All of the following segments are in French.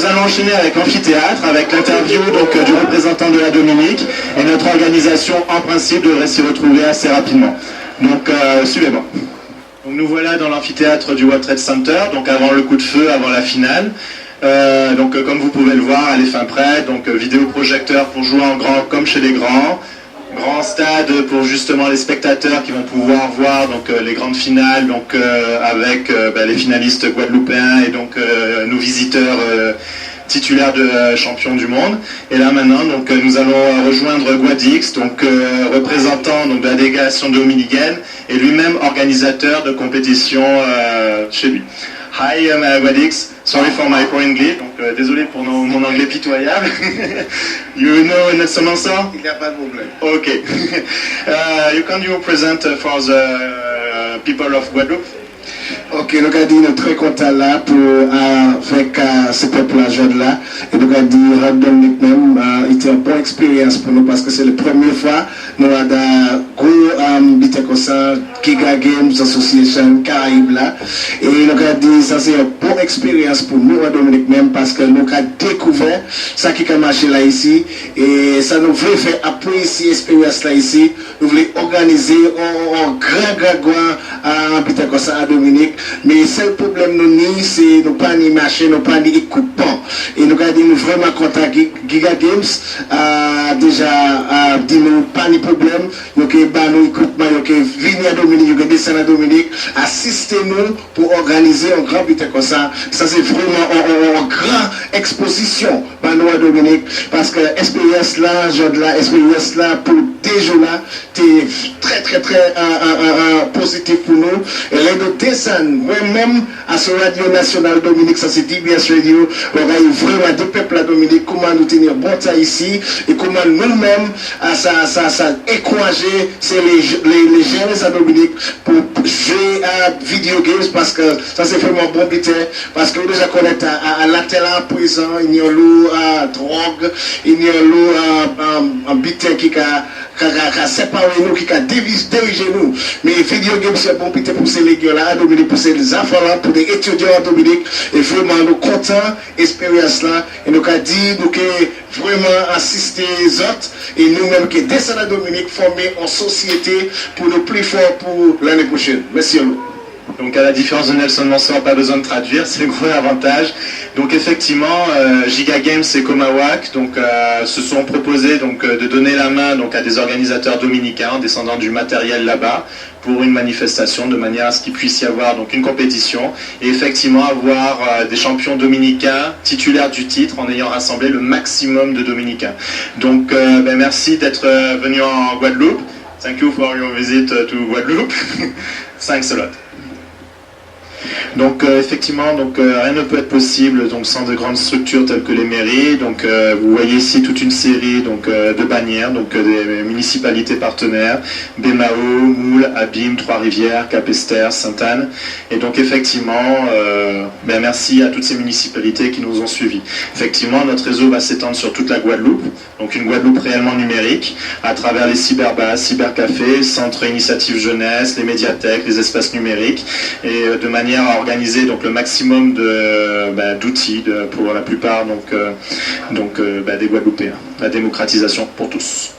nous allons enchaîner avec l'amphithéâtre, avec l'interview du représentant de la Dominique, et notre organisation en principe devrait s'y retrouver assez rapidement. Donc suivez-moi. Donc nous voilà dans l'amphithéâtre du World Trade Center, donc avant le coup de feu, avant la finale. Comme vous pouvez le voir, elle est fin prête, donc vidéoprojecteur pour jouer en grand comme chez les grands. Grand stade pour justement les spectateurs qui vont pouvoir voir les grandes finales avec les finalistes guadeloupéens et nos visiteurs titulaires de champions du monde. Et là maintenant nous allons rejoindre Guadix, représentant de la délégation dominicaine et lui-même organisateur de compétition chez lui. Hi, Guadix. Sorry for my poor English. Donc, désolé pour mon anglais pitoyable. You know Nelson Mansour? Il n'y a pas de problème. Okay. Can you present for the people of Guadeloupe? Ok, nous avons dit nous sommes très contents là pour avec ce peuple-là là. Et nous avons dit Dominique même, c'était une bonne expérience pour nous parce que c'est la première fois nous avons un gros Giga Games Association Caraïbes là. Et nous avons dit ça c'est une bonne expérience pour nous Dominique même parce que nous avons découvert ça qui a marché là ici. Et ça nous veut faire apprécier l'expérience là ici. Nous voulons organiser un grand à Dominique. Mais seul problème nous c'est nous pas ni marché, nous pas ni équipement. Et nous avons dit nous vraiment contents Giga Games déjà dit nous pas ni problème. Nous avons nos équipements, nous avons venir à Dominique, nous avons descendre à Dominique, assister nous pour organiser un grand but comme ça. Ça c'est vraiment une grande exposition par nous à Dominique parce que expérience là, genre de la expérience là pour des jours là, c'est très positif pour nous. Et là nous descendons moi-même à ce radio national Dominique, ça c'est DBS Radio, on a eu vraiment des peuples à Dominique, comment nous tenir bon temps ici et comment nous-mêmes ça encourager c'est les jeunes à Dominique pour jouer à video games parce que ça c'est vraiment bon butin parce que nous déjà connaissons à latéral à présent, il y a à drogue, il y a un butin qui a séparé nous, qui a dirigé nous. Mais vidéo game c'est bon pour ces légumes là à Dominique, pour ces enfants là, pour des étudiants à Dominique. Et vraiment nous contents expérience là. Et nous avons dit nous que vraiment assister les autres et nous-mêmes qui descendons à Dominique former en société pour nous plus fort pour l'année prochaine. Merci à nous. Donc à la différence de Nelson Mansour, pas besoin de traduire, c'est le gros avantage. Donc effectivement, Giga Games et Comawak se sont proposés de donner la main à des organisateurs dominicains descendant du matériel là-bas pour une manifestation de manière à ce qu'il puisse y avoir une compétition et effectivement avoir des champions dominicains titulaires du titre en ayant rassemblé le maximum de dominicains. Donc merci d'être venu en Guadeloupe. Thank you for your visit to Guadeloupe. Thanks a lot. Donc effectivement, rien ne peut être possible sans de grandes structures telles que les mairies. Vous voyez ici toute une série de bannières, des municipalités partenaires, Bémao, Moule, Abîme, Trois-Rivières, Cap-Esther, Sainte-Anne. Et donc effectivement, merci à toutes ces municipalités qui nous ont suivis. Effectivement, notre réseau va s'étendre sur toute la Guadeloupe, donc une Guadeloupe réellement numérique, à travers les cyberbars, cybercafés, centres initiatives jeunesse, les médiathèques, les espaces numériques, et de manière à organiser le maximum d'outils pour la plupart des Guadeloupéens. La démocratisation pour tous.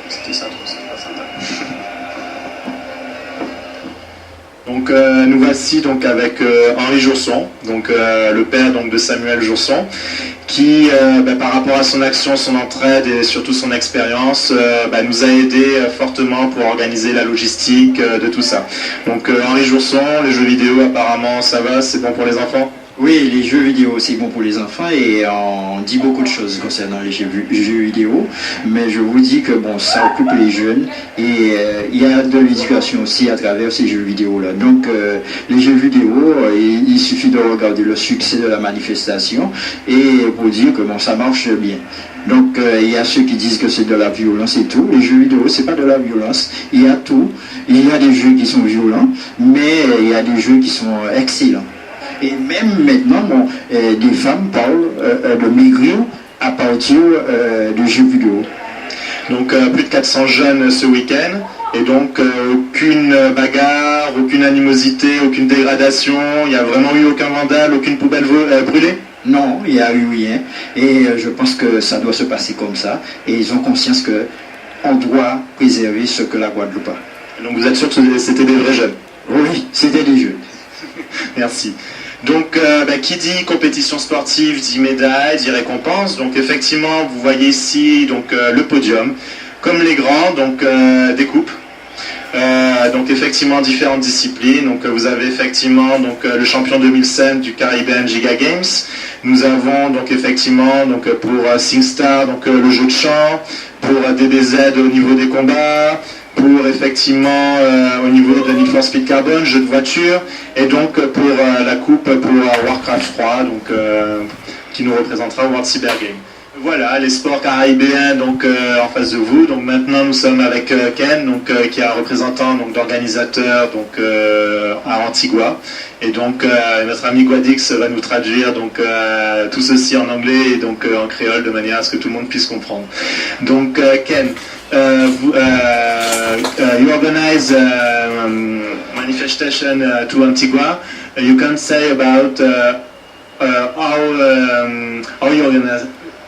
C'était ça, c'est pas sympa. Donc nous voici avec Henri Jourson, le père de Samuel Jourson, qui, par rapport à son action, son entraide et surtout son expérience, nous a aidé fortement pour organiser la logistique de tout ça. Donc Henri Jourson, les jeux vidéo apparemment ça va, c'est bon pour les enfants? Oui, les jeux vidéo c'est bon pour les enfants et on dit beaucoup de choses concernant les jeux vidéo, mais je vous dis que ça occupe les jeunes et il y a de l'éducation aussi à travers ces jeux vidéo là. Donc les jeux vidéo, il suffit de regarder le succès de la manifestation et pour dire que ça marche bien. Donc il y a ceux qui disent que c'est de la violence et tout. Les jeux vidéo c'est pas de la violence, il y a tout. Il y a des jeux qui sont violents, mais il y a des jeux qui sont excellents. Et même maintenant, des femmes parlent de maigrir à partir de jeux vidéo. Donc plus de 400 jeunes ce week-end, et donc aucune bagarre, aucune aucune animosité, aucune dégradation, il n'y a vraiment eu aucun vandale, aucune poubelle brûlée? Non, il n'y a eu rien. Et je pense que ça doit se passer comme ça. Et ils ont conscience qu'on doit préserver ce que la Guadeloupe a. Donc vous êtes sûr que c'était des vrais jeunes? Oui, c'était des jeunes. Merci. Donc, qui dit compétition sportive dit médaille, dit récompense. Donc, effectivement, vous voyez ici donc le podium, comme les grands, donc des coupes. Donc, effectivement, différentes disciplines. Donc, vous avez effectivement donc le champion 2005 du Caribbean Giga Games. Nous avons donc effectivement donc pour SingStar donc le jeu de chant, pour DBZ au niveau des combats, pour effectivement au niveau de Need for Speed Carbon, jeu de voiture, et donc pour la coupe pour Warcraft 3, donc qui nous représentera au World Cyber Game. Voilà les sports caribéens donc en face de vous. Donc maintenant nous sommes avec Ken, donc qui est un représentant donc d'organisateur donc à Antigua, et donc notre ami Guadix va nous traduire donc tout ceci en anglais et donc en créole de manière à ce que tout le monde puisse comprendre. Donc Ken, you organize manifestation to Antigua. You can say about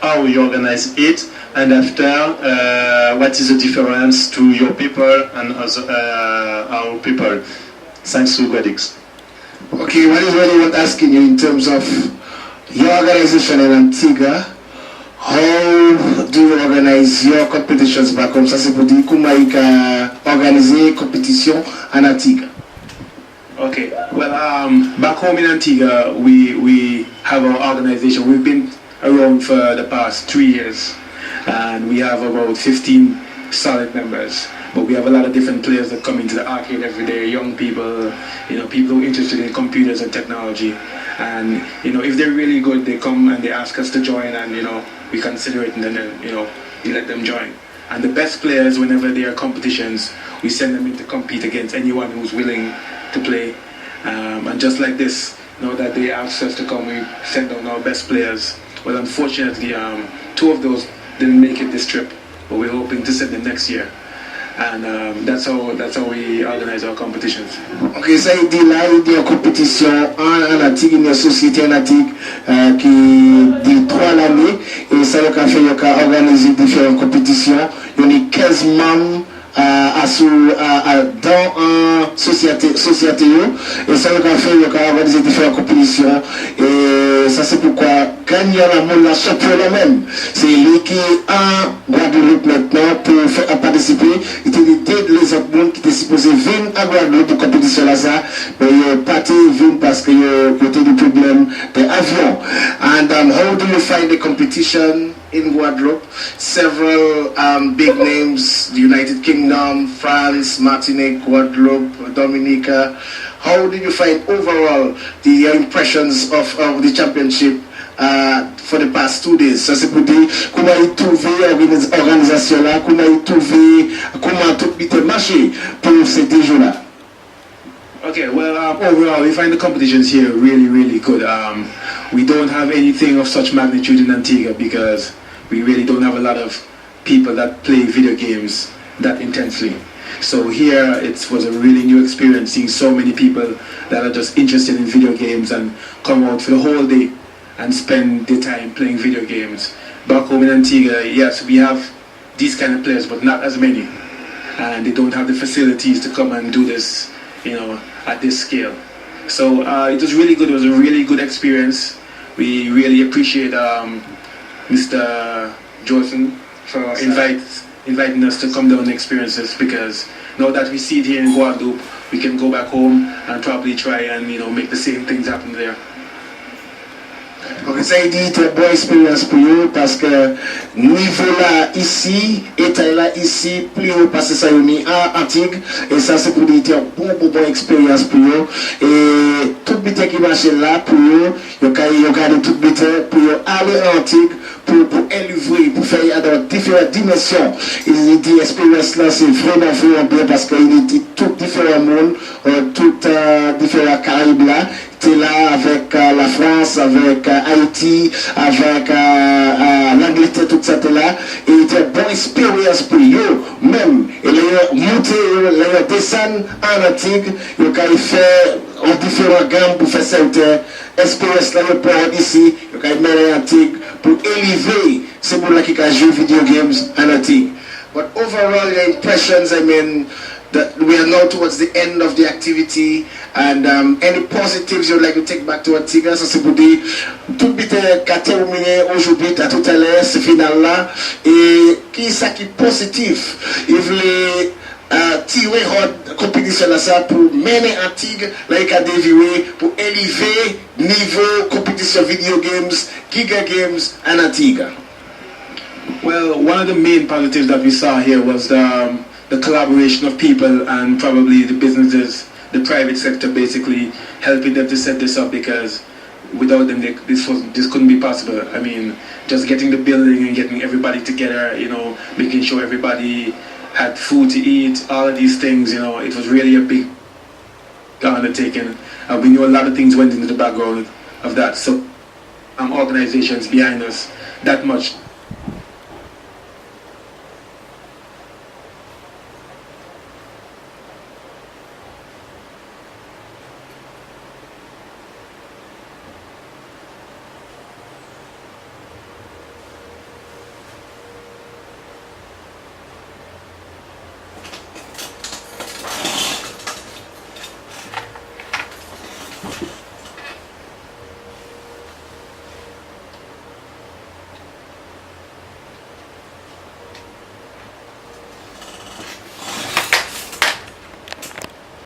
how you organize it, and after what is the difference to your people and our people? Thanks to Guadix. Okay, what is what I want asking you in terms of your organization in Antigua? How do you organize your competitions back home? Ça c'est pour dire comment you can organiser compétition en Antigua. Okay, well, back home in Antigua, we have our organization. We've been around for the past 3 years, and we have about 15 solid members. But we have a lot of different players that come into the arcade every day, young people, people who are interested in computers and technology. And, if they're really good, they come and they ask us to join, and, we consider it, and then, we let them join. And the best players, whenever there are competitions, we send them in to compete against anyone who's willing to play. And just like this, that they asked us to come, we send down our best players. Well, unfortunately, 2 of those didn't make it this trip, but we're hoping to send them next year. And that's how we organize our competitions. Ok, ça il dit là, il y a une compétition en Antigua, une société en Antigua qui dit 3 l'année, et ça il a fait, il a organisé différentes compétitions. Il y a 15 membres dans une société, et ça il a fait, il a organisé différentes compétitions, et ça c'est pourquoi gagnant la monde, la champion la même. C'est lui qui est en Guadeloupe maintenant pour faire participer. Il était les autres monde qui étaient supposés venir à Guadeloupe pour compétition là ça, mais il est parti venir parce qu'il y a des problèmes d'avion. And how do you find the competition in Guadeloupe? Several big names, the United Kingdom, France, Martinique, Guadeloupe, Dominica. How do you find overall the impressions of the championship for the past 2 days? Ça c'est pour dire comment ils trouvent l'organisation là, comment ils trouvent, comment tout était marché pour ces 2 jours là. Okay, well, overall, we find the competitions here really, really good. We don't have anything of such magnitude in Antigua because we really don't have a lot of people that play video games that intensely. So here it was a really new experience seeing so many people that are just interested in video games and come out for the whole day and spend their time playing video games. Back home in Antigua, yes, we have these kind of players, but not as many. And they don't have the facilities to come and do this, at this scale. So it was really good. It was a really good experience. We really appreciate Mr. Johnson for inviting us to come down and experience this, because now that we see it here in Guadeloupe, we can go back home and probably try and make the same things happen there. Donc ça il dit très bonne expérience pour eux parce que niveau là ici, état là ici, plus haut parce que ça y est en Antigua, et ça c'est pour dire bonne expérience pour eux, et tout bité qui marche là pour eux, ils ont gardé tout bité pour aller en Antigua pour élever, pour faire dans différentes dimensions. Il dit expérience là c'est vraiment bien parce qu'il dit tout différents mondes, tout différents Caraïbes là. t'es là avec la France, avec Haïti, avec l'Angleterre, tout ça t'es là. Et il était bon expérience pour eux, même. Et les monter, les descendre en Antigua, ils ont fait en différentes gammes pour faire cette expérience là, le port ici, ils ont mis en Antigua pour élever ces gens-là qui jouent video games en Antigua. But overall, the impressions, I mean, that we are now towards the end of the activity, and any positives you'd like to take back to Antigua, ça c'est pour dire, tout bite qu'a terminé aujourd'hui, à tout à l'heure, ce final-là, et qui ça qui est positif, il voulait tirer la compétition là ça pour mener Antigua, là il a dévié, pour élever niveau compétition video games, giga games en Antigua. Well, one of the main positives that we saw here was the collaboration of people and probably the businesses, the private sector basically helping them to set this up, because without them this couldn't be possible. I mean, just getting the building and getting everybody together, you know, making sure everybody had food to eat, all of these things, you know, it was really a big undertaking. And we knew a lot of things went into the background of that. So organizations behind us, that much